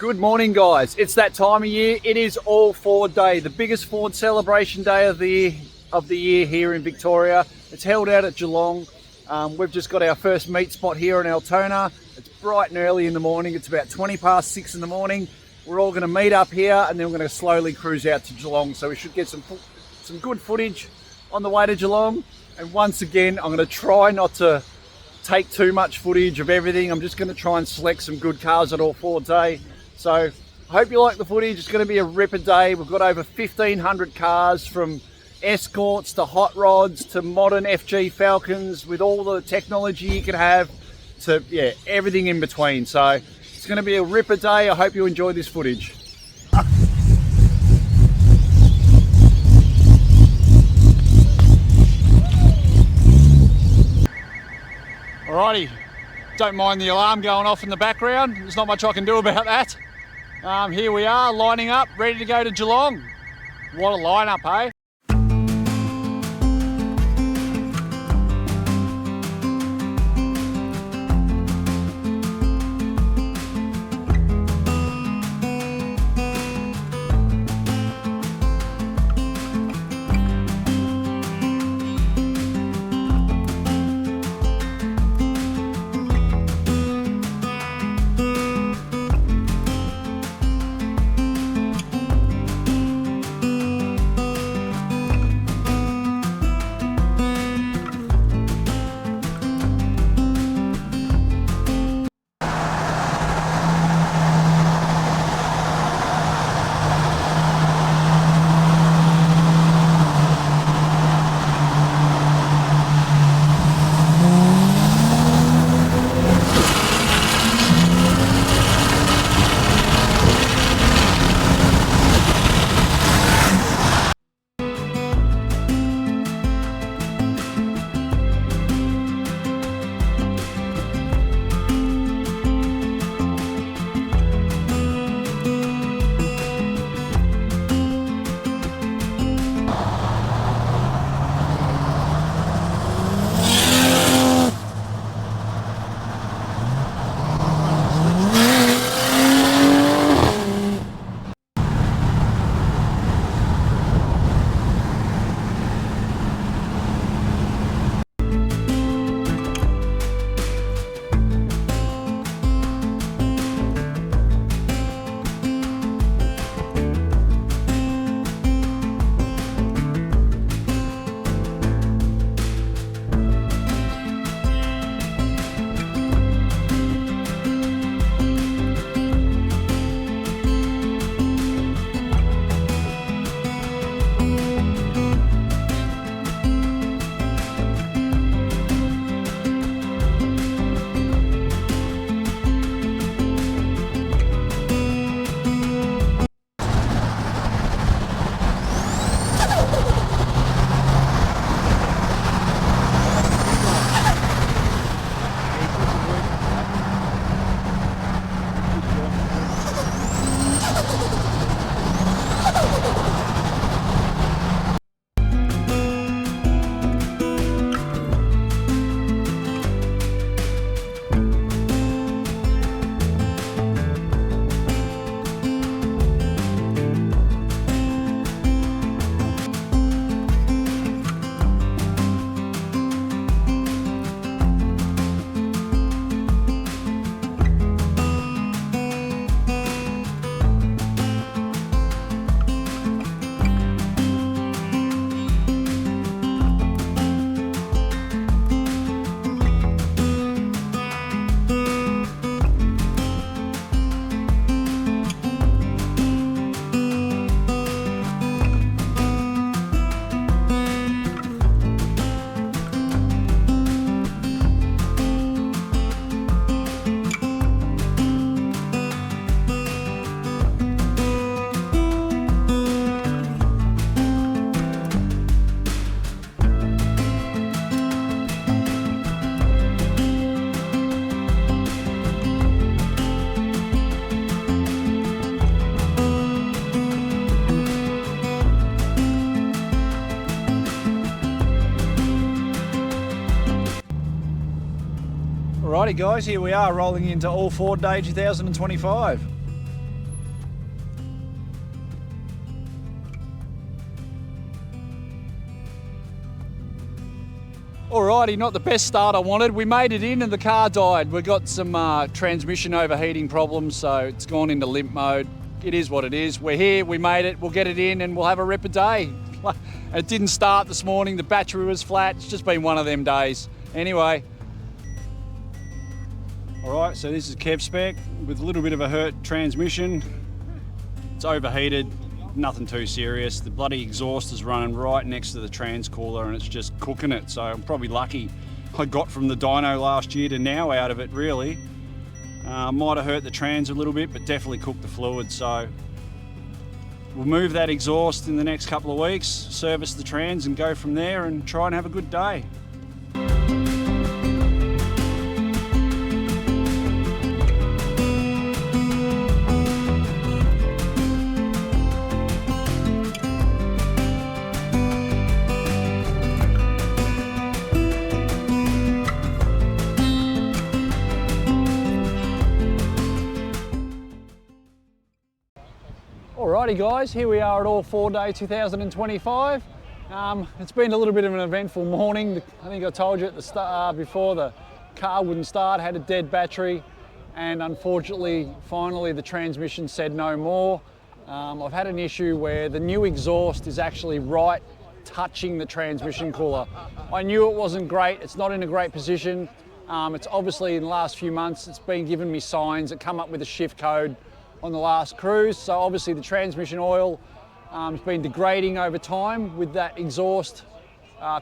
Good morning, guys. It's that time of year. It is All Ford Day, the biggest Ford celebration day of the year here in Victoria. It's held out at Geelong. We've just got our first meet spot here in Altona. It's bright and early in the morning. It's about 20 past 6 in the morning. We're all going to meet up here and then we're going to slowly cruise out to Geelong. So we should get some good footage on the way to Geelong. And once again, I'm going to try not to take too much footage of everything. I'm just going to try and select some good cars at All Ford Day. So I hope you like the footage. It's going to be a ripper day. We've got over 1,500 cars, from Escorts to hot rods to modern FG Falcons with all the technology you can have, to everything in between. So it's going to be a ripper day. I hope you enjoy this footage. Alrighty, don't mind the alarm going off in the background. There's not much I can do about that. Here we are, lining up, ready to go to Geelong. What a lineup, hey? Alrighty guys, here we are rolling into All Ford Day 2025. Alrighty, not the best start I wanted. We made it in and the car died. We got some transmission overheating problems, so it's gone into limp mode. It is what it is. We're here, we made it, we'll get it in and we'll have a rip a day. It didn't start this morning, the battery was flat. It's just been one of them days. Anyway. Alright, so this is KevSpec with a little bit of a hurt transmission. It's overheated. Nothing too serious. The bloody exhaust is running right next to the trans cooler and it's just cooking it. So I'm probably lucky I got from the dyno last year to now out of it, really. Might have hurt the trans a little bit, but definitely cooked the fluid. So we'll move that exhaust in the next couple of weeks, service the trans and go from there and try and have a good day. Alrighty guys, here we are at All 4 Day 2025. It's been a little bit of an eventful morning. I think I told you at the start before, the car wouldn't start, had a dead battery, and unfortunately, finally the transmission said no more. I've had an issue where the new exhaust is actually right touching the transmission cooler. I knew it wasn't great, it's not in a great position. It's obviously in the last few months, it's been giving me signs that come up with a shift code on the last cruise. So obviously the transmission oil has been degrading over time with that exhaust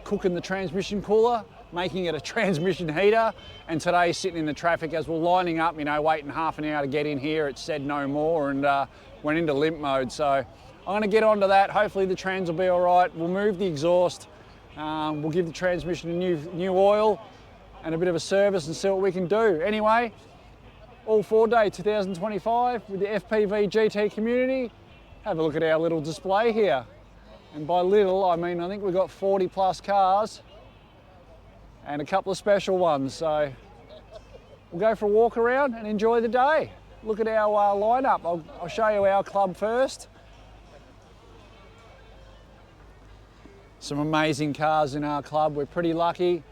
cooking the transmission cooler, making it a transmission heater. And today, sitting in the traffic as we're lining up, you know, waiting half an hour to get in here, it said no more and went into limp mode. So I'm gonna get onto that. Hopefully the trans will be all right. We'll move the exhaust. We'll give the transmission a new oil and a bit of a service and see what we can do. Anyway, All 4 Day 2025 with the FPVGT community. Have a look at our little display here. And by little, I mean, I think we've got 40 plus cars and a couple of special ones. So we'll go for a walk around and enjoy the day. Look at our lineup. I'll show you our club first. Some amazing cars in our club. We're pretty lucky.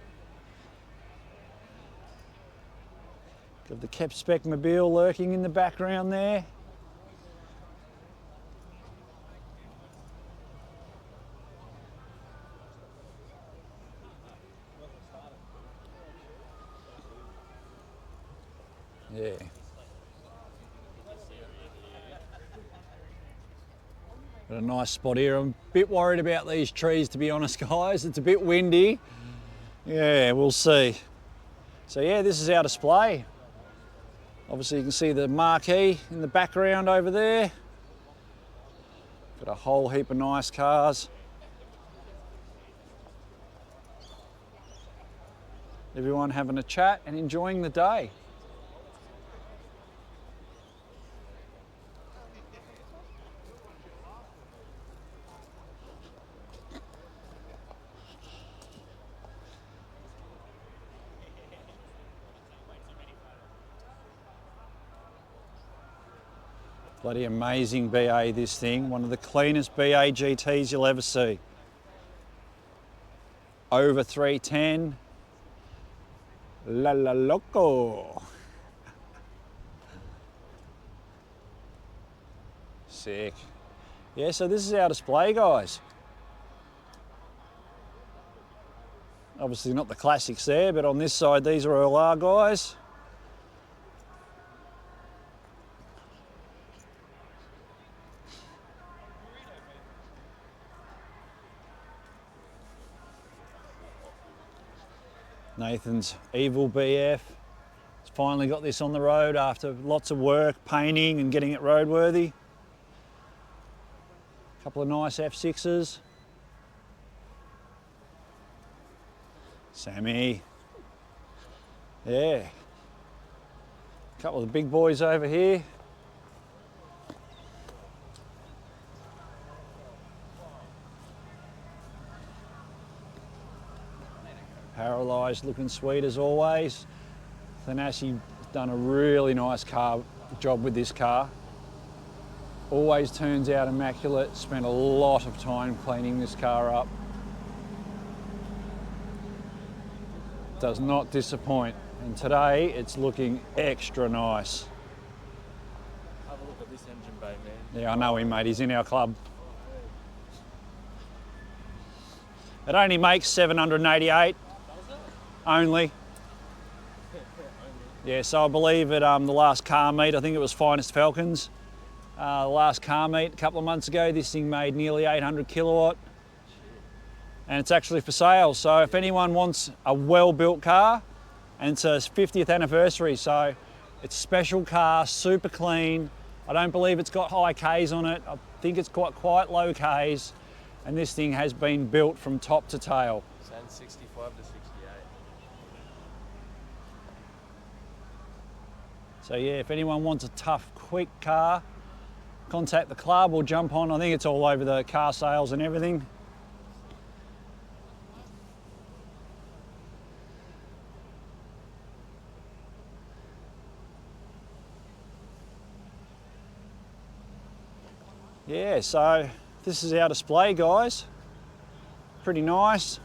Got the KevSpec mobile lurking in the background there. Yeah. Got a nice spot here. I'm a bit worried about these trees, to be honest, guys. It's a bit windy. Yeah, we'll see. So yeah, this is our display. Obviously you can see the marquee in the background over there. Got a whole heap of nice cars. Everyone having a chat and enjoying the day. Bloody amazing BA, this thing. One of the cleanest BA GTs you'll ever see. Over 310. La la loco. Sick. Yeah, so this is our display, guys. Obviously not the classics there, but on this side, these are all our guys. Nathan's Evil BF. He's finally got this on the road after lots of work, painting and getting it roadworthy. A couple of nice F6s. Sammy. Yeah. A couple of the big boys over here. Paralysed, looking sweet as always. Thanasi done a really nice job with this car. Always turns out immaculate. Spent a lot of time cleaning this car up. does not disappoint. And today it's looking extra nice. Have a look at this engine bay, man. Yeah, I know him, mate. He's in our club. It only makes 788 only. Yeah, so I believe at the last car meet, I think it was Finest Falcons, the last car meet a couple of months ago, this thing made nearly 800 kilowatt. And it's actually for sale. So if anyone wants a well-built car, and it's a 50th anniversary, so it's a special car, super clean. I don't believe it's got high Ks on it. I think it's got quite low Ks. And this thing has been built from top to tail. Saying 65 to 68. So yeah, if anyone wants a tough, quick car, contact the club or jump on. I think it's all over the car sales and everything. Yeah, so this is our display, guys. Pretty nice.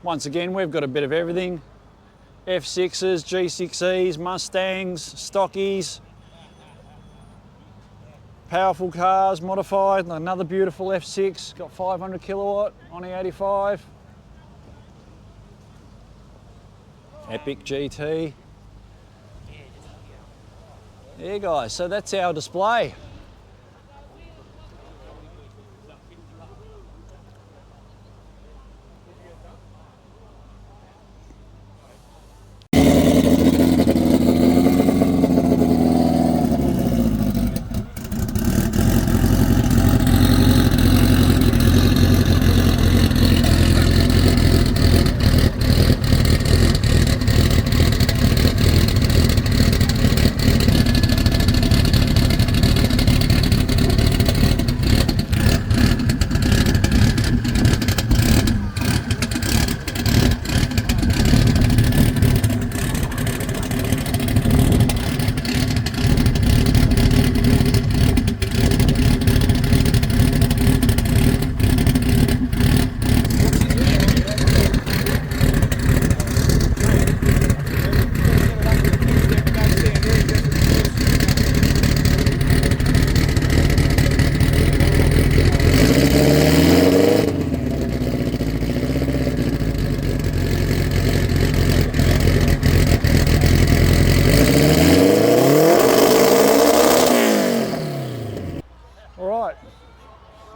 Once again, we've got a bit of everything. F6s, G6Es, Mustangs, stockies, powerful cars, modified. Another beautiful F6, got 500 kilowatt on E85. Epic GT. Yeah, guys, so that's our display.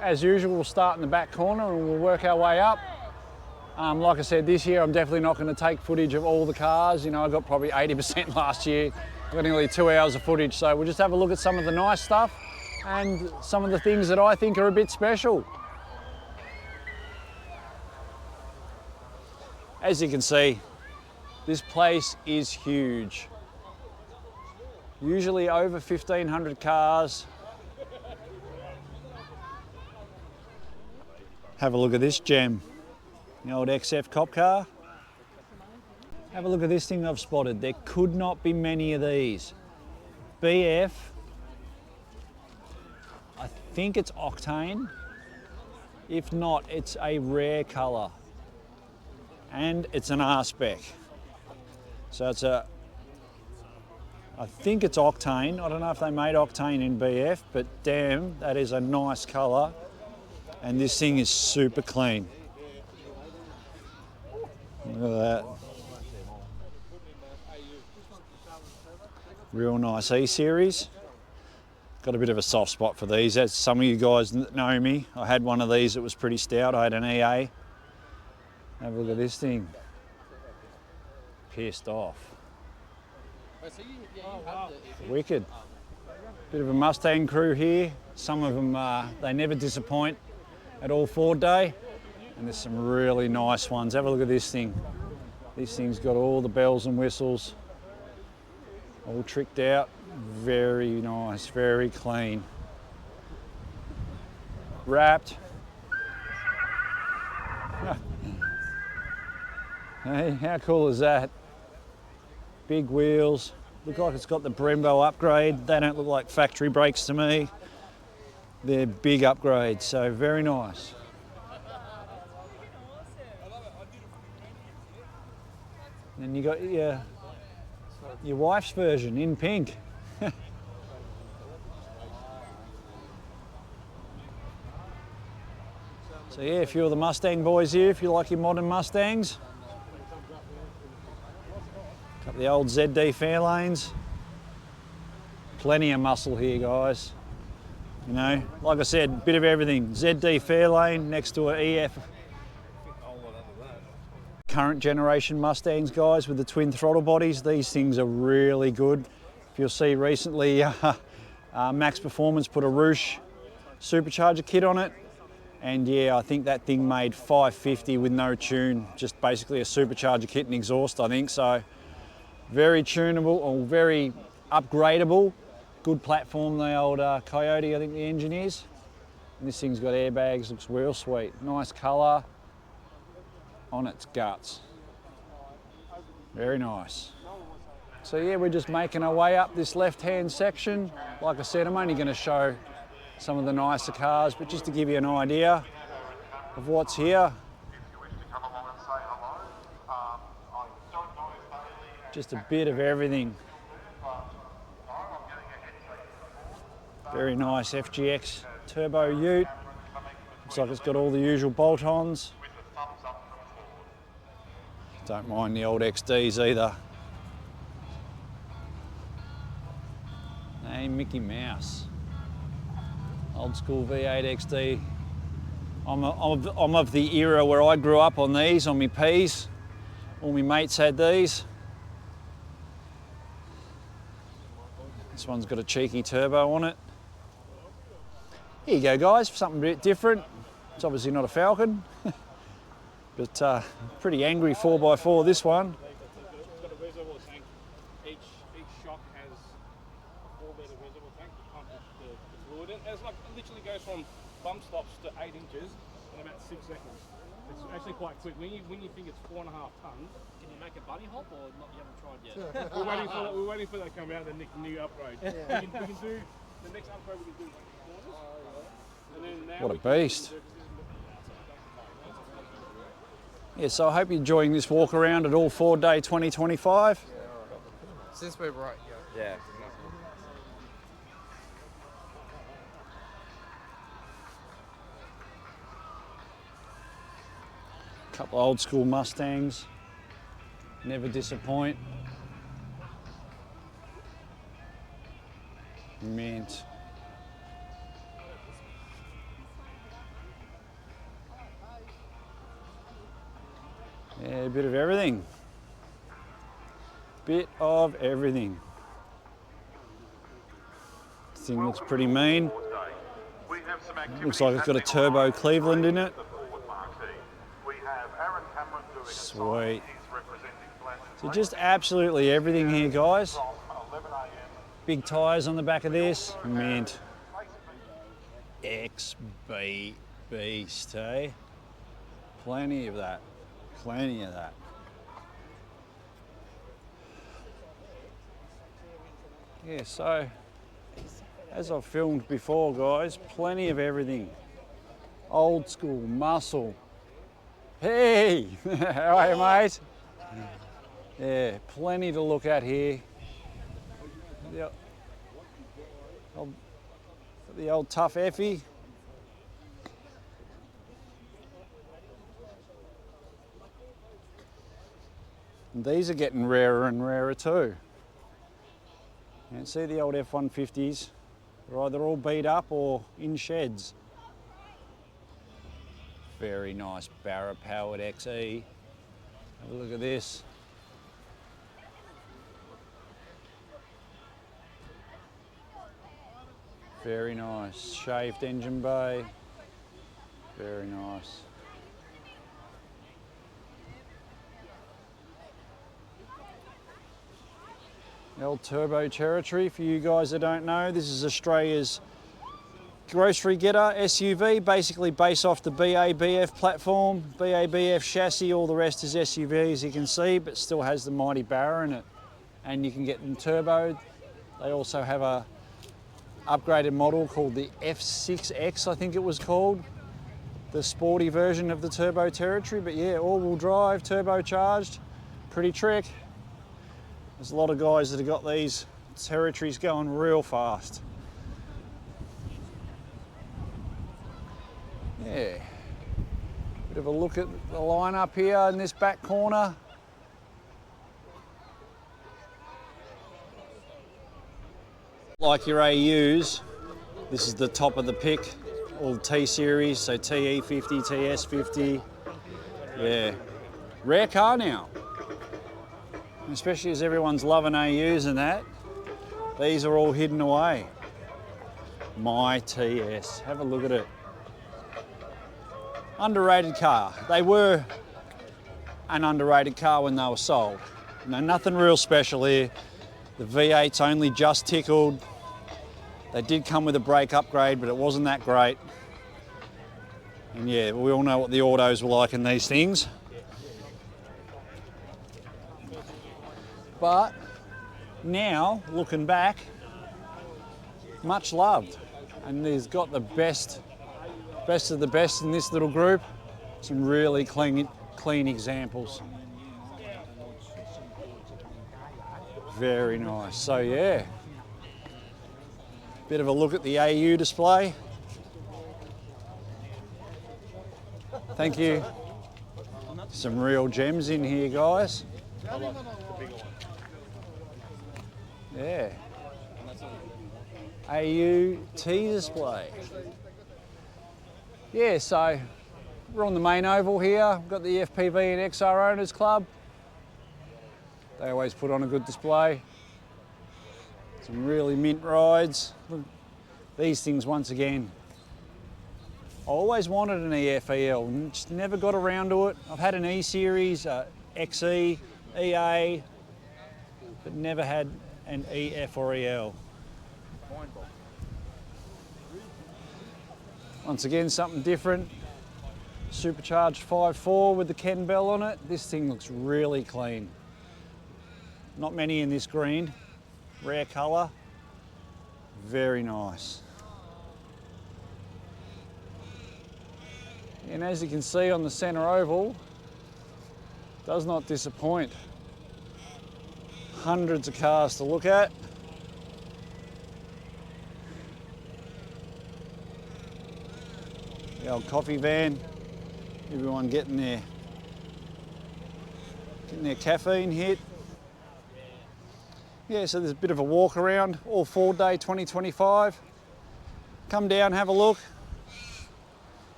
As usual, we'll start in the back corner and we'll work our way up. Like I said, this year I'm definitely not going to take footage of all the cars. You know, I got probably 80% last year. I got nearly 2 hours of footage, so we'll just have a look at some of the nice stuff and some of the things that I think are a bit special. As you can see, this place is huge. Usually over 1,500 cars. Have a look at this gem, the old XF cop car. Have a look at this thing I've spotted. There could not be many of these. BF, I think it's octane. If not, it's a rare colour. And it's an R-spec. So it's a, I think it's octane. I don't know if they made octane in BF, but damn, that is a nice colour. And this thing is super clean. Look at that. Real nice E-series. Got a bit of a soft spot for these. As some of you guys know me, I had one of these that was pretty stout. I had an EA. Have a look at this thing. Pissed off. Wicked. Bit of a Mustang crew here. Some of them, they never disappoint at all Ford Day. And there's some really nice ones. Have a look at this thing. This thing's got all the bells and whistles. All tricked out. Very nice, very clean. Wrapped. Hey, how cool is that? Big wheels. Look like it's got the Brembo upgrade. They don't look like factory brakes to me. They're big upgrades, so very nice. And you got your wife's version in pink. So yeah, a few of the Mustang boys here, if you like your modern Mustangs. Got the old ZD Fairlanes. Plenty of muscle here, guys. You know, like I said, bit of everything. ZD Fairlane next to an EF. Current generation Mustangs, guys, with the twin throttle bodies. These things are really good. If you'll see recently, Maxx Performance put a Roosh supercharger kit on it. And yeah, I think that thing made 550 with no tune, just basically a supercharger kit and exhaust, I think. So very tunable or very upgradable. Good platform, the old Coyote, I think the engine is. And this thing's got airbags, looks real sweet. Nice colour on its guts. Very nice. So yeah, we're just making our way up this left-hand section. Like I said, I'm only going to show some of the nicer cars, but just to give you an idea of what's here. Just a bit of everything. Very nice FGX turbo ute. Looks like it's got all the usual bolt-ons. Don't mind the old XDs either. Hey, Mickey Mouse. Old school V8 XD. I'm of the era where I grew up on these, on my Ps. All my mates had these. This one's got a cheeky turbo on it. Here you go, guys, something a bit different. It's obviously not a Falcon, but pretty angry 4x4, this one. It's got a reservoir tank. Each shock has a 4-litre reservoir tank to pump the fluid in. It's like, it literally goes from bump stops to 8 inches in about 6 seconds. It's actually quite quick. When you think it's 4.5 tons. Can you make a bunny hop or not? You haven't tried yet? We're waiting for that to come out, the new upgrade. Yeah. We can do the next upgrade. We can do corners. And then now What a beast. Yeah, so I hope you're enjoying this walk around at All Ford Day 2025. Since we're right, yeah. Couple of old school Mustangs, never disappoint. Mint. Yeah, a bit of everything. Bit of everything. This thing looks pretty mean. Looks like it's got a turbo Cleveland in it. Sweet. So just absolutely everything here, guys. Big tyres on the back of this. Mint. XB beast, eh? Plenty of that. Plenty of that. Yeah, so as I've filmed before, guys, plenty of everything. Old school muscle. Hey, how are you, mate? Yeah, plenty to look at here. The old tough Effie. And these are getting rarer and rarer too. You can see the old F-150s. They're either all beat up or in sheds. Very nice Barra powered XE. Have a look at this. Very nice. Shaved engine bay. Very nice. The old turbo territory, for you guys that don't know, this is Australia's grocery getter SUV, basically based off the BABF platform, BABF chassis. All the rest is SUV, as you can see, but still has the mighty Barra in it. And you can get them turboed. They also have a upgraded model called the F6X, I think it was called, the sporty version of the turbo territory. But yeah, all-wheel drive, turbocharged, pretty trick. There's a lot of guys that have got these territories going real fast. Yeah. Bit of a look at the lineup here in this back corner. Like your AUs, this is the top of the pick. All T series, so TE50, TS50. Yeah. Rare car now. Especially as everyone's loving AUs and that. These are all hidden away. My TS. Have a look at it. Underrated car. They were an underrated car when they were sold. No, nothing real special here. The V8's only just tickled. They did come with a brake upgrade, but it wasn't that great. And yeah, we all know what the autos were like in these things. But now, looking back, much loved. And he's got the best of the best in this little group. Some really clean examples. Very nice. So yeah, bit of a look at the AU display. Thank you. Some real gems in here, guys. Yeah. AU T display. Yeah, so we're on the main oval here. We've got the FPV and XR Owners Club. They always put on a good display. Some really mint rides. These things, once again, I always wanted an EFEL and just never got around to it. I've had an E-Series, XE, EA, but never had an EF or EL. Once again, something different. Supercharged 5.4 with the Ken bell on it. This thing looks really clean. Not many in this green. Rare colour. Very nice. And as you can see on the centre oval, does not disappoint. Hundreds of cars to look at. The old coffee van, everyone getting their caffeine hit. Yeah, so there's a bit of a walk around, all 4-day 2025. Come down, have a look.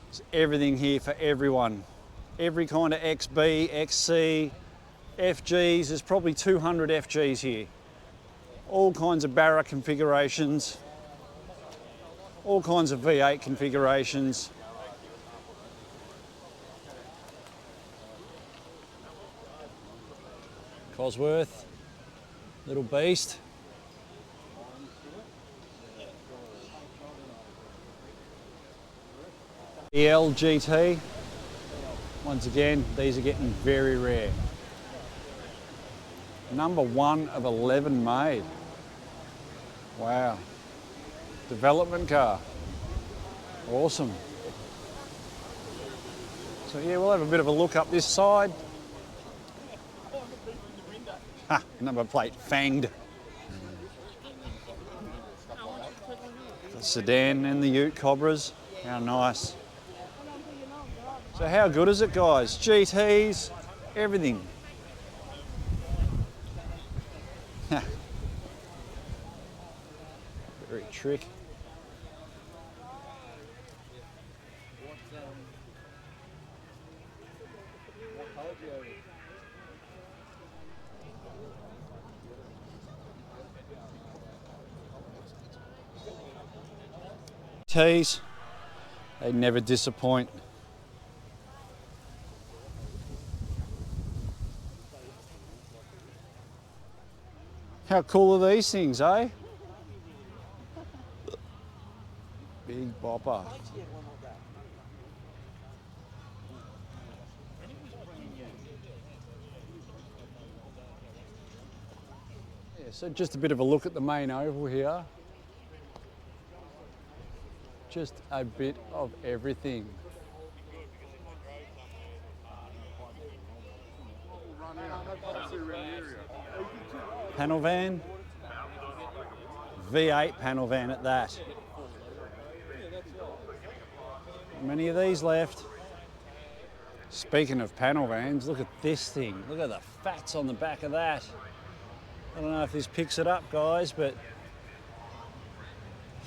There's everything here for everyone. Every kind of XB, XC, FGs, there's probably 200 FGs here. All kinds of Barra configurations. All kinds of V8 configurations. Cosworth, little beast. EL GT. Once again, these are getting very rare. Number 1 of 11 made. Wow. Development car. Awesome. So yeah, we'll have a bit of a look up this side. Ha, number plate fanged. The sedan and the Ute Cobras. How nice. So how good is it, guys? GTs, everything. Very trick. T's, they never disappoint. How cool are these things, eh? Big bopper. Yeah, so just a bit of a look at the main oval here. Just a bit of everything. Panel van. V8 panel van at that. Many of these left. Speaking of panel vans, look at this thing. Look at the fats on the back of that. I don't know if this picks it up, guys, but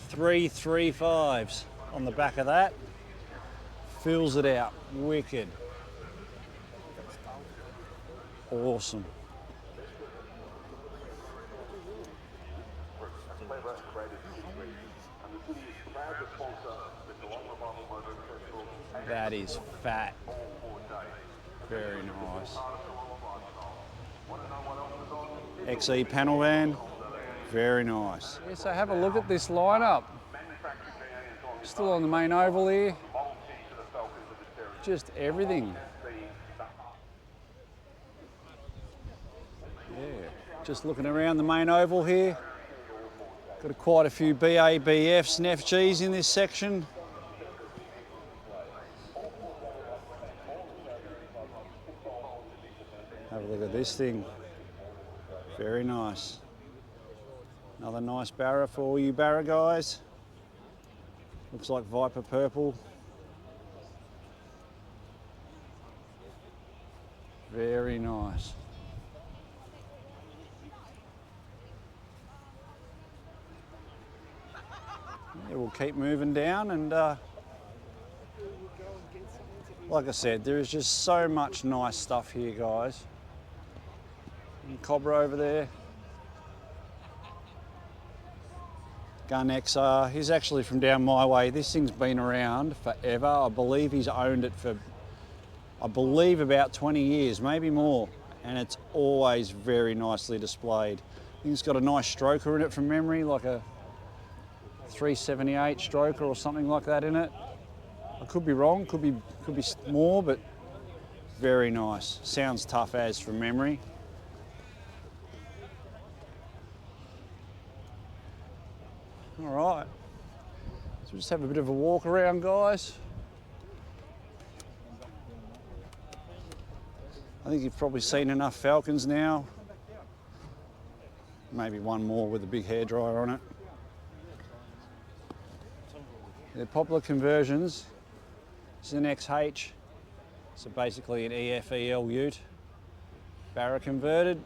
335s on the back of that. Fills it out. Wicked. Awesome. That is fat. Very nice. XE panel van. Very nice. Yeah, so have a look at this lineup. Still on the main oval here. Just everything. Yeah, just looking around the main oval here. Got quite a few BABFs and FGs in this section. Have a look at this thing. Very nice. Another nice Barra for all you Barra guys. Looks like Viper purple. Very nice. Yeah, we'll keep moving down and like I said, there is just so much nice stuff here, guys. And Cobra over there. Gun XR, he's actually from down my way. This thing's been around forever. I believe he's owned it for, about 20 years, maybe more. And it's always very nicely displayed. I think it's got a nice stroker in it from memory, like a 378 stroker or something like that in it. I could be wrong, could be more, but very nice. Sounds tough as from memory. All right, so we'll just have a bit of a walk around, guys. I think you've probably seen enough Falcons now. Maybe one more with a big hairdryer on it. They're popular conversions. This is an XH, so basically an EFEL ute. Barra converted.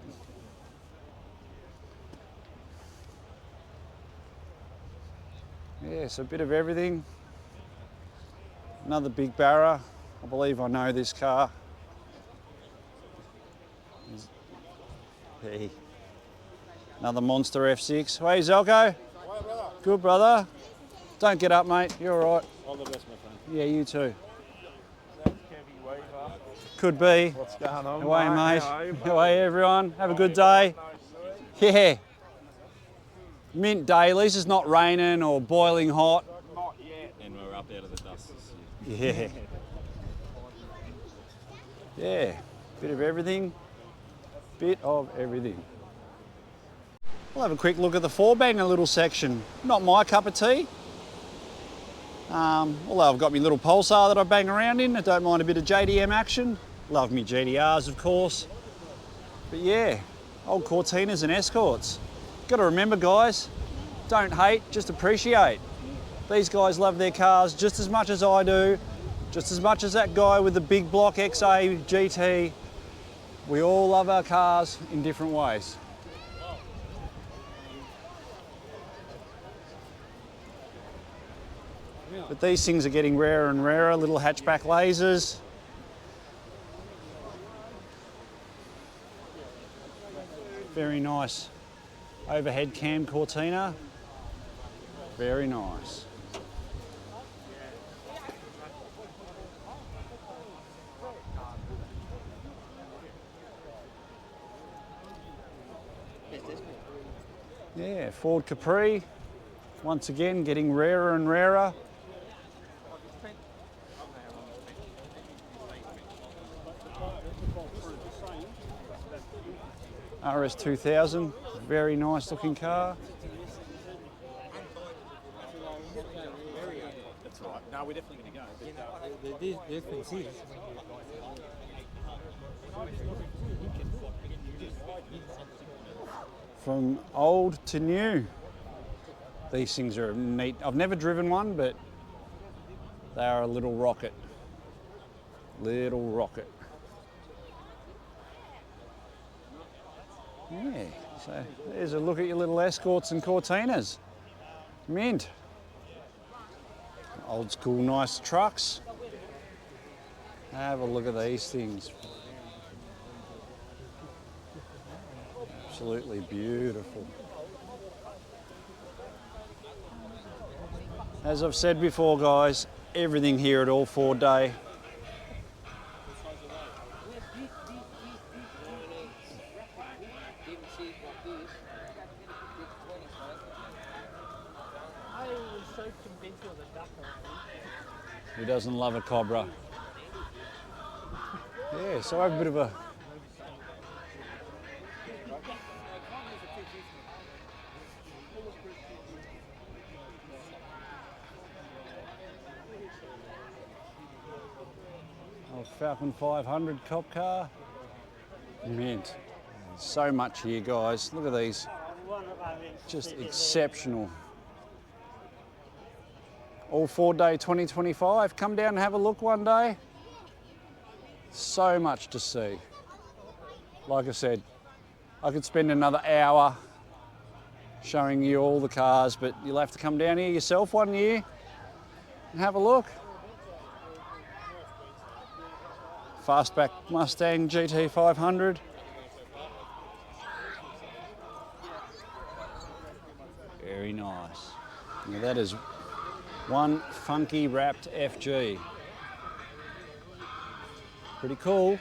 Yeah, so a bit of everything. Another big Barra. I believe I know this car. Hey. Another Monster F6. Hey, Zelko. Hi, brother. Good, brother. Don't get up, mate. You're all right. All the best, my friend. Yeah, you too. That's Kevy Weaver. Could be. What's going on, How are you, mate? How are you, How are you, everyone? Have a good day. Yeah. Mint day. At least it's not raining or boiling hot. Not yet. And we're up out of the dust this Yeah. year. Yeah. Bit of everything. Bit of everything. We'll have a quick look at the four-banger little section. Not my cup of tea. Although I've got my little Pulsar that I bang around in. I don't mind a bit of JDM action. Love me GDRs, of course. But yeah, old Cortinas and Escorts. Got to remember, guys, don't hate, just appreciate. These guys love their cars just as much as I do, just as much as that guy with the big block XA GT. We all love our cars in different ways. But these things are getting rarer and rarer, little hatchback lasers. Very nice overhead cam Cortina. Very nice. Yeah, Ford Capri, once again getting rarer and rarer. RS 2000, very nice looking car. That's right. No, we're definitely going to go. The difference is from old to new. These things are neat. I've never driven one, but they are a little rocket. Little rocket. Yeah, so there's a look at your little Escorts and Cortinas. Mint. Old school nice trucks. Have a look at these things. Absolutely beautiful. As I've said before, guys, everything here at All Ford Day. Who doesn't love a Cobra? Yeah, so I have a bit of a... Falcon 500 cop car. Mint. So much here, guys. Look at these. Just exceptional. All Ford Day 2025. Come down and have a look one day. So much to see. Like I said, I could spend another hour showing you all the cars, but you'll have to come down here yourself one year and have a look. Fastback Mustang GT 500. Very nice. Now that is one funky wrapped FG. Pretty cool.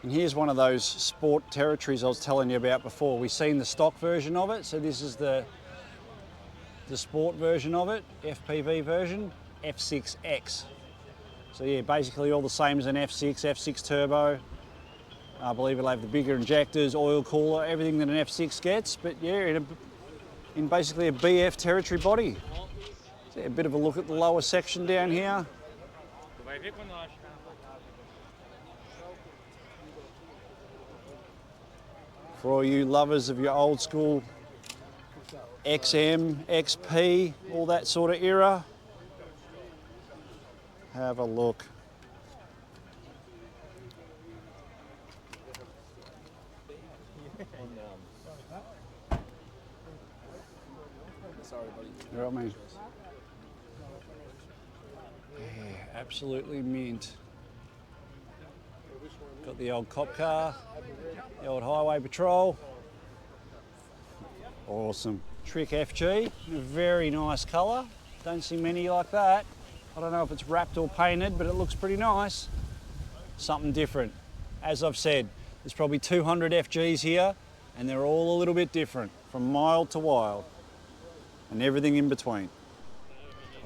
And here's one of those sport territories I was telling you about before. We've seen the stock version of it, so this is the sport version of it, FPV version, F6X. So yeah, basically all the same as an F6 turbo. I believe it'll have the bigger injectors, oil cooler, everything that an F6 gets, but yeah, in basically a BF territory body. So a bit of a look at the lower section down here. For all you lovers of your old school XM, XP, all that sort of era. Have a look. Sorry, buddy. You're right, mate. Yeah, absolutely mint. Got the old cop car, the old highway patrol. Awesome. Trick FG, a very nice colour. Don't see many like that. I don't know if it's wrapped or painted, but it looks pretty nice. Something different. As I've said, there's probably 200 FGs here, and they're all a little bit different, from mild to wild, and everything in between.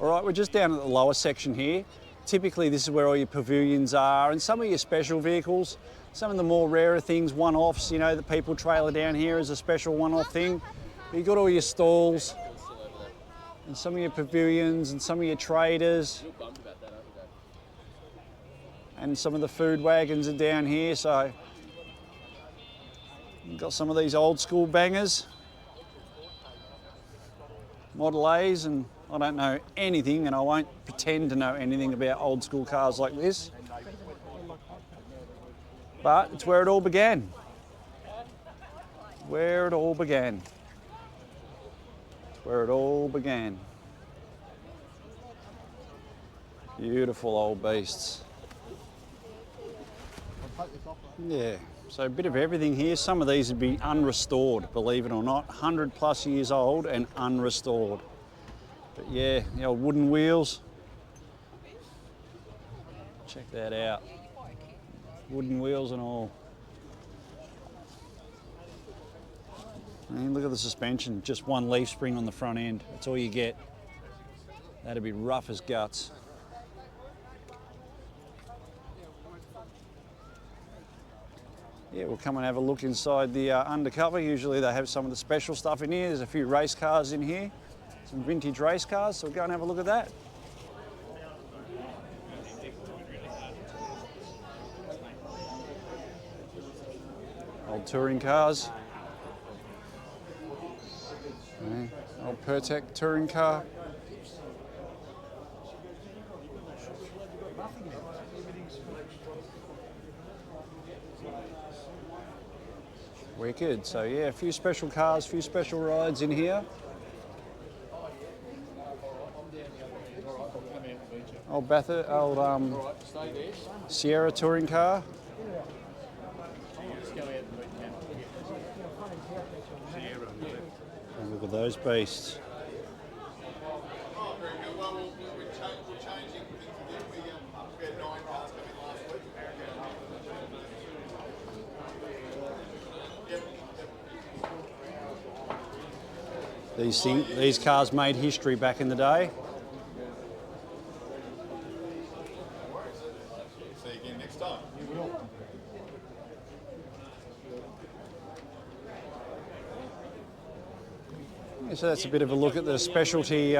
All right, we're just down at the lower section here. Typically, this is where all your pavilions are, and some of your special vehicles, some of the more rarer things, one-offs, you know, that people trailer down here as a special one-off thing. You've got all your stalls and some of your pavilions and some of your traders. And some of the food wagons are down here, so you've got some of these old school bangers. Model A's, and I don't know anything, and I won't pretend to know anything about old school cars like this. But it's where it all began. Where it all began. Where it all began. Beautiful old beasts. Yeah, so a bit of everything here. Some of these would be unrestored, believe it or not. 100+ years old and unrestored. But yeah, the old wooden wheels. Check that out. Wooden wheels and all. And look at the suspension, just one leaf spring on the front end. That's all you get. That'd be rough as guts. Yeah, we'll come and have a look inside the undercover. Usually they have some of the special stuff in here. There's a few race cars in here, some vintage race cars, so we'll go and have a look at that. Old touring cars. Okay. Old Pertec touring car. Wicked. So yeah, a few special cars, a few special rides in here. Old Sierra touring car. And look at those beasts. These cars made history back in the day. See you again next time. You will. So that's a bit of a look at the specialty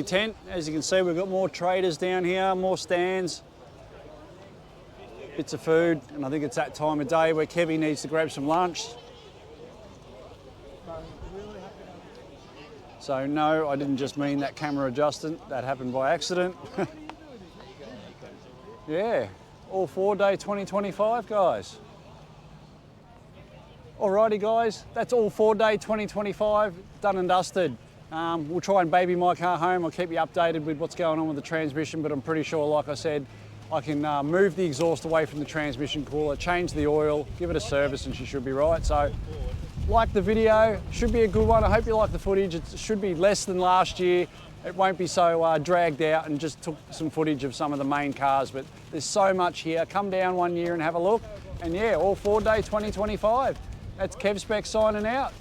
tent. As you can see, we've got more traders down here, more stands, bits of food, and I think it's that time of day where Kevy needs to grab some lunch. So no, I didn't just mean that camera adjustment, that happened by accident. Yeah, all 4 day 2025, guys. Alrighty guys, that's all 4 day 2025, done and dusted. We'll try and baby my car home. I'll keep you updated with what's going on with the transmission, but I'm pretty sure, like I said, I can move the exhaust away from the transmission cooler, change the oil, give it a service, and she should be right. So, like the video, should be a good one. I hope you like the footage. It should be less than last year. It won't be so dragged out, and just took some footage of some of the main cars, but there's so much here. Come down one year and have a look. And yeah, all 4 day 2025. That's KevSpec signing out.